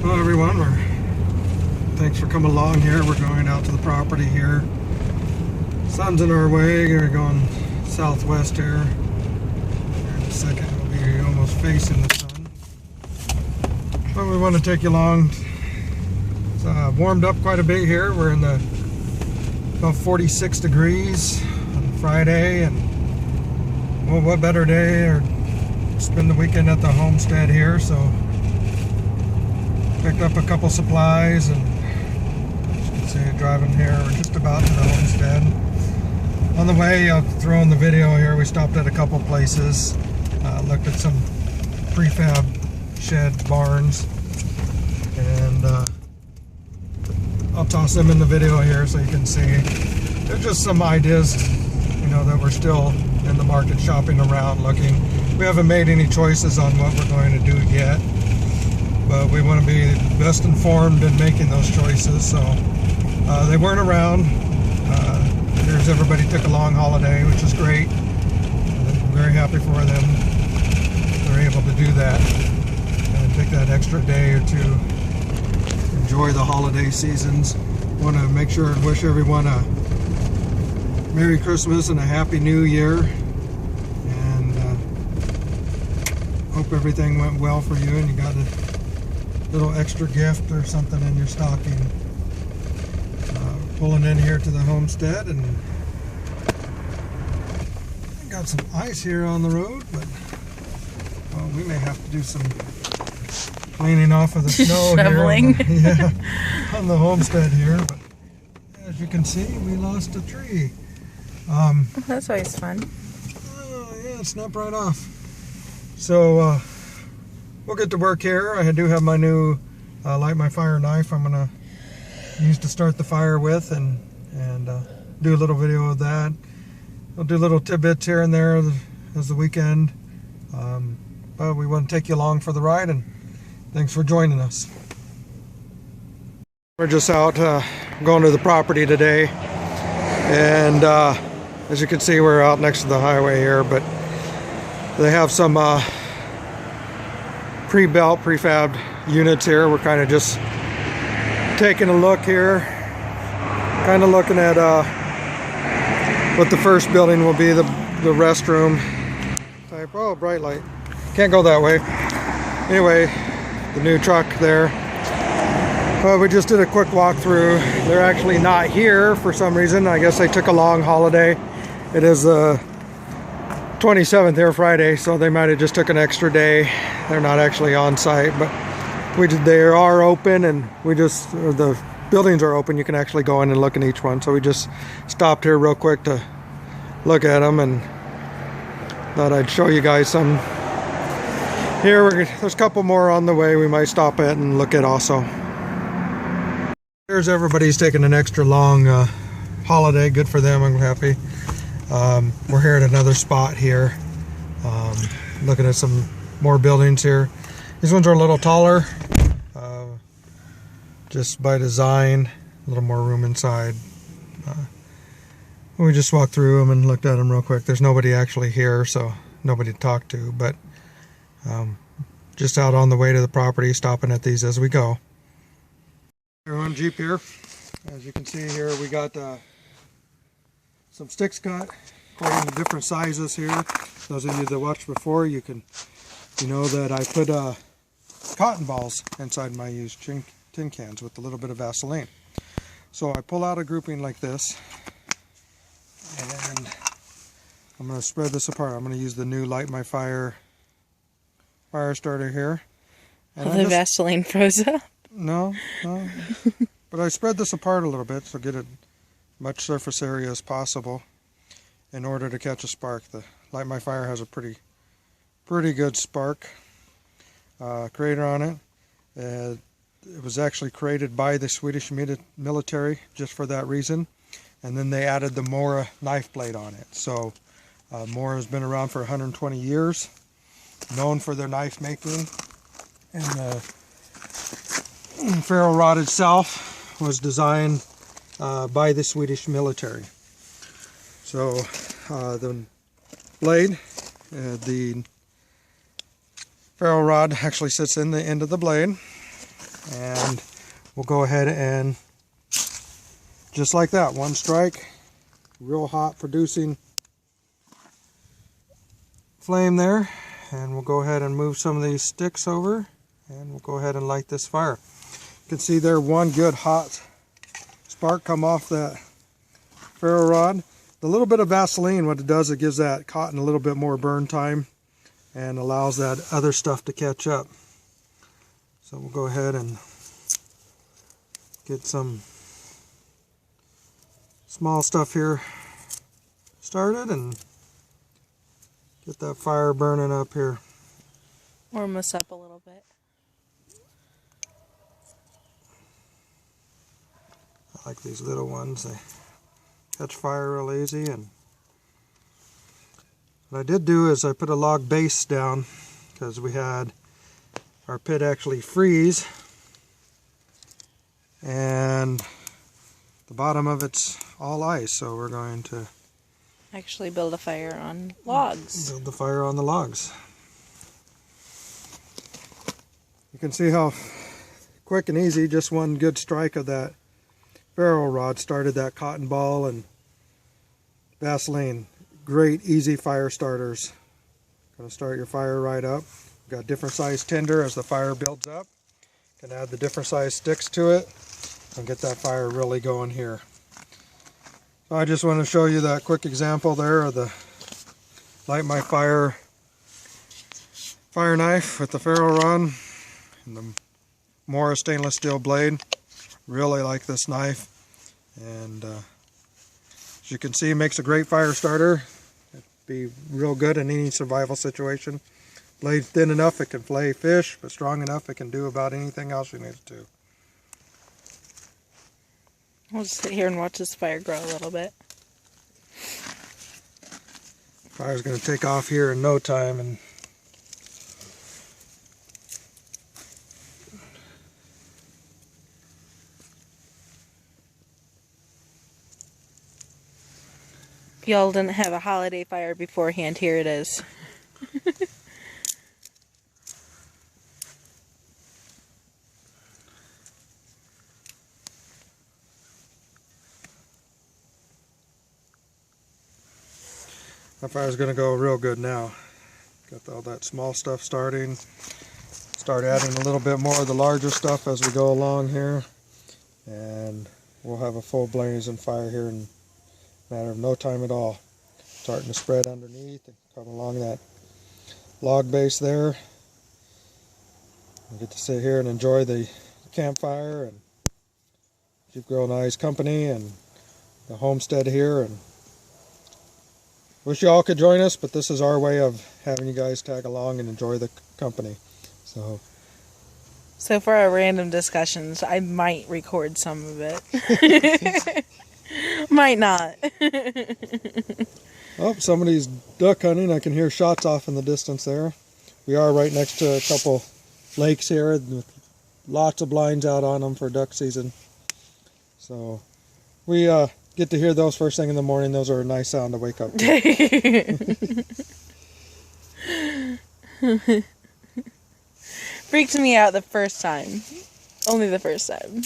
Hello everyone, thanks for coming along here. We're going out to the property here. Sun's in our way, we're going southwest here. In a second we'll be almost facing the sun. But we want to take you along. It's warmed up quite a bit here. We're in the about 46 degrees on Friday, and well, what better day or spend the weekend at the Homestead here. So picked up a couple supplies, and as you can see, driving here, we're just about to the Homestead. On the way, I'll throw in the video here, we stopped at a couple places, looked at some prefab shed barns, and I'll toss them in the video here so you can see. There's just some ideas, you know, that we're still in the market shopping around, looking. We haven't made any choices on what we're going to do yet, but we want to be best informed in making those choices. So they weren't around. Here's everybody took a long holiday, which is great. I'm very happy for them. They're able to do that and take that extra day or two. Enjoy the holiday seasons. Want to make sure and wish everyone a Merry Christmas and a Happy New Year. And hope everything went well for you and you got a little extra gift or something in your stocking. Pulling in here to the Homestead, and got some ice here on the road, but well, we may have to do some cleaning off of the snow shoveling here on the Homestead here. But as you can see, we lost a tree. That's always fun. Oh yeah, it snapped right off. So we'll get to work here. I do have my new light my fire knife I'm gonna use to start the fire with, and do a little video of that. I'll do little tidbits here and there as the weekend, but we want to take you along for the ride, and thanks for joining us. We're just out going to the property today, and as you can see, we're out next to the highway here, but they have some pre-built, prefabbed units here. We're kind of just taking a look here, kind of looking at what the first building will be, the restroom type. Oh, bright light, can't go that way. Anyway, the new truck there. We just did a quick walkthrough. They're actually not here for some reason. I guess they took a long holiday. It is the 27th here, Friday, so they might have just took an extra day. They're not actually on site, but they are open, and the buildings are open. You can actually go in and look in each one. So we just stopped here real quick to look at them, and thought I'd show you guys some. Here, there's a couple more on the way we might stop at and look at also. Here's everybody's taking an extra long holiday. Good for them, I'm happy. We're here at another spot here, looking at some more buildings here. These ones are a little taller, just by design, a little more room inside. We just walked through them and looked at them real quick. There's nobody actually here, so nobody to talk to, but just out on the way to the property, stopping at these as we go. We're on Jeep here. As you can see here, we got some sticks cut according to different sizes here. Those of you that watched before, you know that I put cotton balls inside my used tin cans with a little bit of Vaseline. So I pull out a grouping like this, and I'm going to spread this apart. I'm going to use the new Light My Fire starter here. And The Vaseline froze up? No. But I spread this apart a little bit so get it much surface area as possible in order to catch a spark. The Light My Fire has a pretty good spark creator on it. It was actually created by the Swedish military just for that reason, and then they added the Mora knife blade on it. So Mora has been around for 120 years, known for their knife making, and the ferro rod itself was designed by the Swedish military. So the blade, the ferro rod actually sits in the end of the blade. And we'll go ahead and just like that, one strike, real hot producing flame there. And we'll go ahead and move some of these sticks over, and we'll go ahead and light this fire. You can see there one good hot spark come off that ferro rod. The little bit of Vaseline, what it does, it gives that cotton a little bit more burn time and allows that other stuff to catch up. So we'll go ahead and get some small stuff here started and get that fire burning up here. Warm us up a little bit. I like these little ones. They catch fire real easy. And what I did do is I put a log base down because we had our pit actually freeze, and the bottom of it's all ice, so we're going to Actually build a fire on logs. build the fire on the logs. You can see how quick and easy just one good strike of that ferro rod started that cotton ball. And Vaseline, great easy fire starters. Gonna start your fire right up. Got different size tinder as the fire builds up. Can add the different size sticks to it and get that fire really going here. So I just want to show you that quick example there of the light my fire knife with the ferro rod and the Morris stainless steel blade. Really like this knife, and as you can see, it makes a great fire starter. It'd be real good in any survival situation. Blade thin enough it can flay fish, but strong enough it can do about anything else you need it to. We'll just sit here and watch this fire grow a little bit. Fire's going to take off here in no time. And If y'all didn't have a holiday fire beforehand, here it is. that fire's going to go real good now. Got all that small stuff starting. Start adding a little bit more of the larger stuff as we go along here. And we'll have a full blazing fire here in a matter of no time at all. Starting to spread underneath and come along that log base there. We get to sit here and enjoy the campfire and Jeep Grill and I's company and the homestead here. And wish you all could join us, but this is our way of having you guys tag along and enjoy the company. So for our random discussions, I might record some of it. Might not. Oh, somebody's duck hunting. I can hear shots off in the distance there. We are right next to a couple lakes here with lots of blinds out on them for duck season. So we get to hear those first thing in the morning. Those are a nice sound to wake up to. Freaked me out the first time. Only the first time.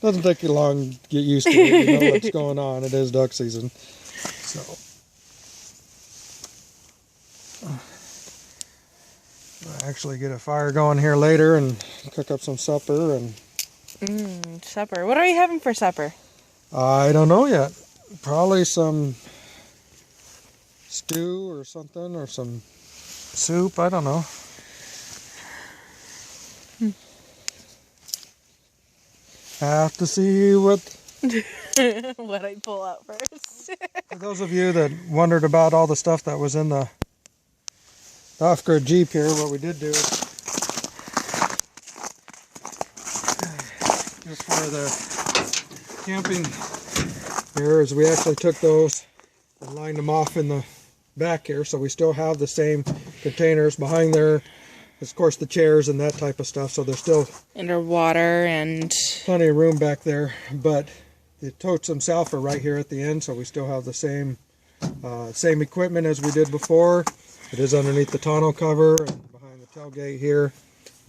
Doesn't take you long to get used to it. You know what's going on. It is duck season. So I'll actually get a fire going here later and cook up some supper. And Supper. What are you having for supper? I don't know yet. Probably some stew or something, or some soup. I don't know. Have to see what What I pull out first. For those of you that wondered about all the stuff that was in the off-grid Jeep here, what we did do is just for the camping here is we actually took those and lined them off in the back here, so we still have the same containers behind there. Of course, the chairs and that type of stuff, so there's still underwater and plenty of room back there, but the totes themselves are right here at the end, so we still have the same equipment as we did before. It is underneath the tonneau cover and behind the tailgate here,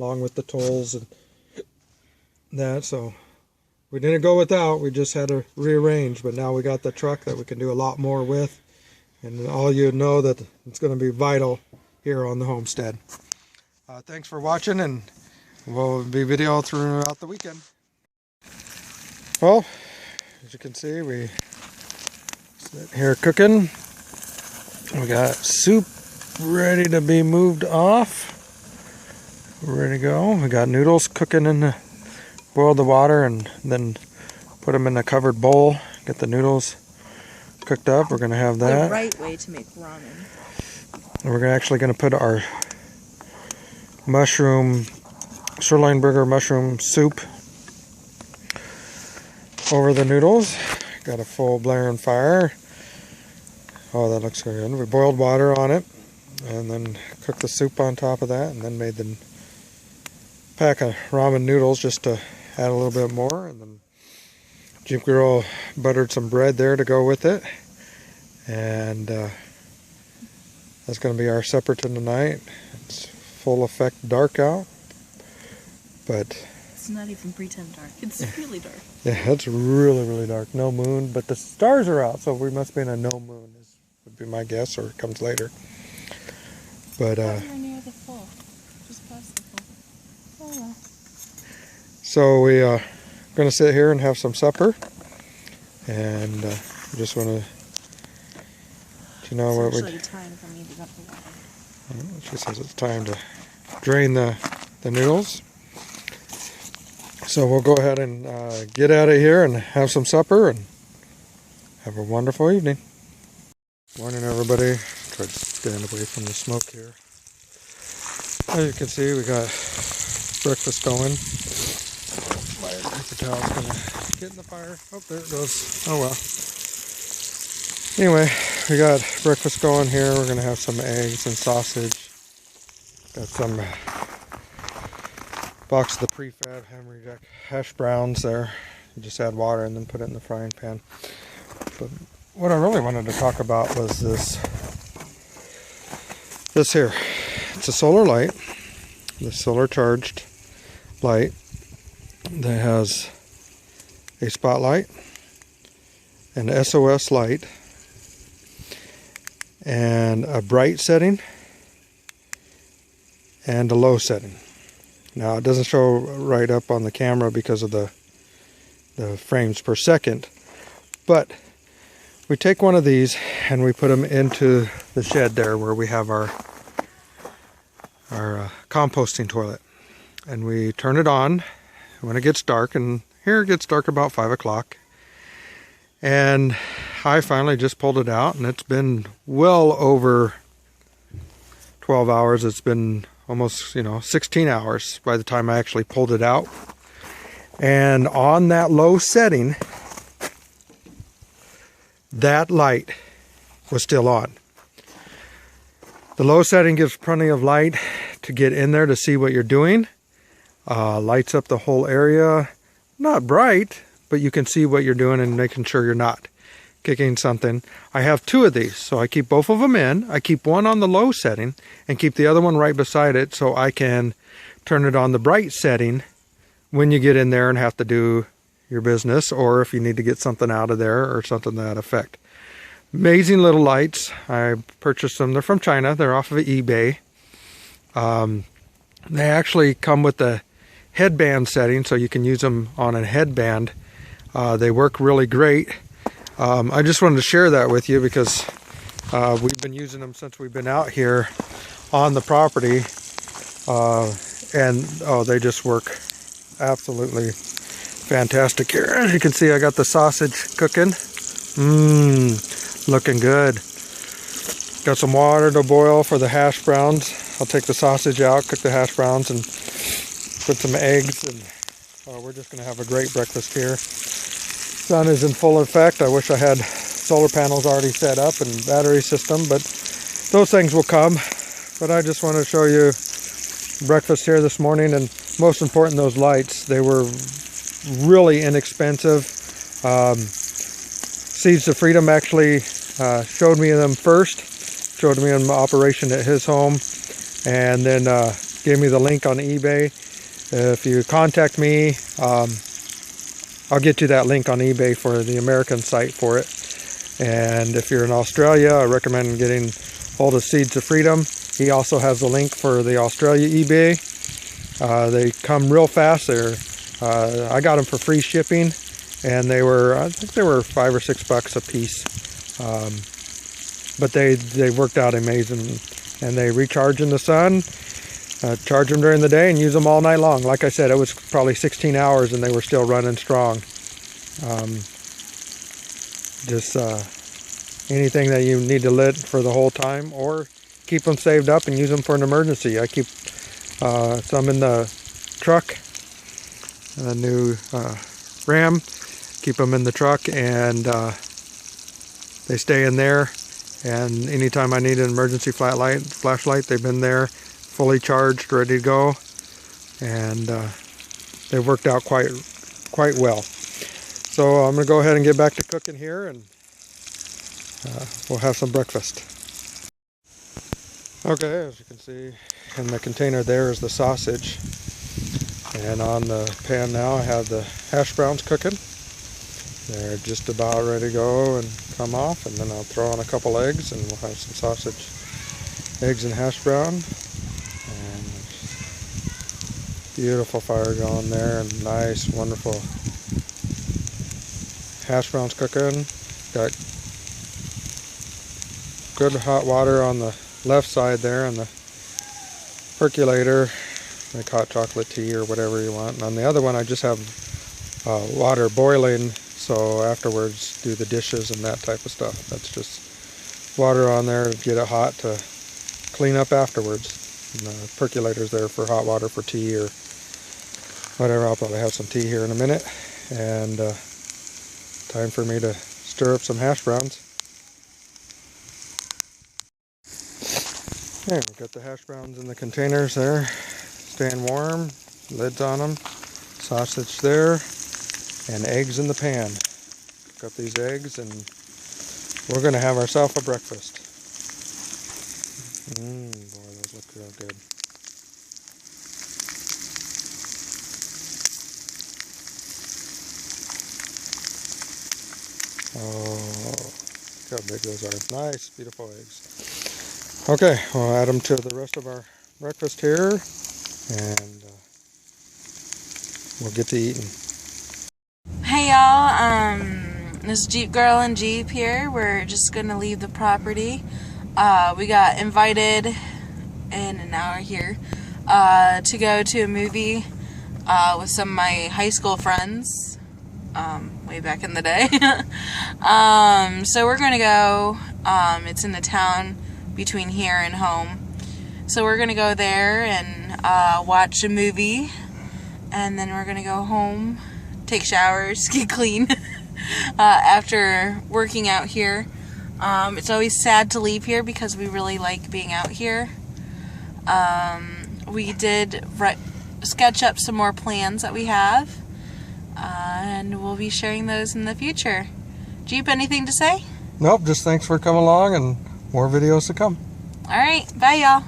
along with the tools and that, so we didn't go without. We just had to rearrange, but now we got the truck that we can do a lot more with, and all you know that it's going to be vital here on the homestead. Thanks for watching, and we'll be video throughout the weekend. Well, as you can see, we sit here cooking. We got soup ready to be moved off. We're ready to go. We got noodles cooking in the, boil the water and then put them in a covered bowl. Get the noodles cooked up. We're going to have that. The right way to make ramen. And we're actually going to put our mushroom, sirloin burger mushroom soup over the noodles. Got a full blaring fire. Oh, that looks good. We boiled water on it and then cooked the soup on top of that, and then made the pack of ramen noodles just to add a little bit more. And then Jeep Girl buttered some bread there to go with it, and that's going to be our supper tonight. It's full effect dark out, but it's not even pretend dark. It's really dark. Yeah, it's really dark. No moon, but the stars are out, so we must be in a no moon, would be my guess, or it comes later. But we're near the full, just past the full. Oh well. So we going to sit here and have some supper, and just want to let you know what It's actually time for me to dump the water. She says it's time to drain the noodles. So we'll go ahead and get out of here and have some supper and have a wonderful evening. Morning, everybody. Try to stand away from the smoke here. As you can see, we got breakfast going. My paper towel's gonna get in the fire. Oh, there it goes. Oh well. Anyway, we got breakfast going here. We're gonna have some eggs and sausage. Got some box of the prefab Hammer Jack hash browns there. You just add water and then put it in the frying pan. But what I really wanted to talk about was this here. It's a solar light, the solar charged light that has a spotlight, an SOS light, and a bright setting and a low setting. Now it doesn't show right up on the camera because of the frames per second, but we take one of these and we put them into the shed there where we have our composting toilet, and we turn it on when it gets dark, and here it gets dark about 5 o'clock, and I finally just pulled it out, and it's been well over 12 hours. It's been almost 16 hours by the time I actually pulled it out, and on that low setting that light was still on. The low setting gives plenty of light to get in there to see what you're doing. Lights up the whole area. Not bright, but you can see what you're doing and making sure you're not kicking something. I have two of these, so I keep both of them in. I keep one on the low setting and keep the other one right beside it so I can turn it on the bright setting when you get in there and have to do your business, or if you need to get something out of there or something to that effect. Amazing little lights. I purchased them. They're from China. They're off of eBay. They actually come with the headband setting, so you can use them on a headband. They work really great. I just wanted to share that with you because we've been using them since we've been out here on the property, and they just work absolutely fantastic here. As you can see, I got the sausage cooking. Looking good. Got some water to boil for the hash browns. I'll take the sausage out, cook the hash browns, and put some eggs, and we're just going to have a great breakfast here. Sun is in full effect. I wish I had solar panels already set up and battery system, but those things will come. But I just want to show you breakfast here this morning, and most important, those lights. They were really inexpensive. Seeds of Freedom actually showed me them first, showed me an operation at his home, and then gave me the link on eBay. If you contact me, I'll get you that link on eBay for the American site for it. And if you're in Australia, I recommend getting hold of Seeds of Freedom. He also has a link for the Australia eBay. They come real fast. I got them for free shipping, and I think they were $5 or $6 a piece. But they worked out amazing, and they recharge in the sun. Charge them during the day and use them all night long. Like I said, it was probably 16 hours and they were still running strong. Anything that you need to lit for the whole time, or keep them saved up and use them for an emergency. I keep some in the truck, a new Ram. Keep them in the truck, and they stay in there. And anytime I need an emergency flashlight, they've been there, fully charged, ready to go, and they've worked out quite well. So I'm going to go ahead and get back to cooking here, and we'll have some breakfast. Okay, as you can see in the container there is the sausage, and on the pan now I have the hash browns cooking. They're just about ready to go and come off, and then I'll throw on a couple eggs and we'll have some sausage, eggs and hash brown. And beautiful fire going there, and nice, wonderful hash browns cooking. Got good hot water on the left side there on the percolator, like hot chocolate tea or whatever you want. And on the other one I just have water boiling, so afterwards do the dishes and that type of stuff. That's just water on there to get it hot to clean up afterwards. And the percolator's there for hot water for tea or whatever. I'll probably have some tea here in a minute. And time for me to stir up some hash browns. Okay, we've got the hash browns in the containers there, staying warm, lids on them, sausage there, and eggs in the pan. Got these eggs, and we're going to have ourselves a breakfast. Boy, those look real good. Oh, look how big those are. Nice, beautiful eggs. Okay, we'll add them to the rest of our breakfast here, and we'll get to eating. Hey y'all, this Jeep Girl and Jeep here. We're just gonna leave the property. We got invited in an hour here to go to a movie with some of my high school friends way back in the day. So we're gonna go. It's in the town between here and home. So we're gonna go there and watch a movie, and then we're gonna go home, take showers, get clean after working out here. It's always sad to leave here because we really like being out here. We did sketch up some more plans that we have, and we'll be sharing those in the future. Jeep, anything to say? Nope, just thanks for coming along, and more videos to come. Alright, bye y'all.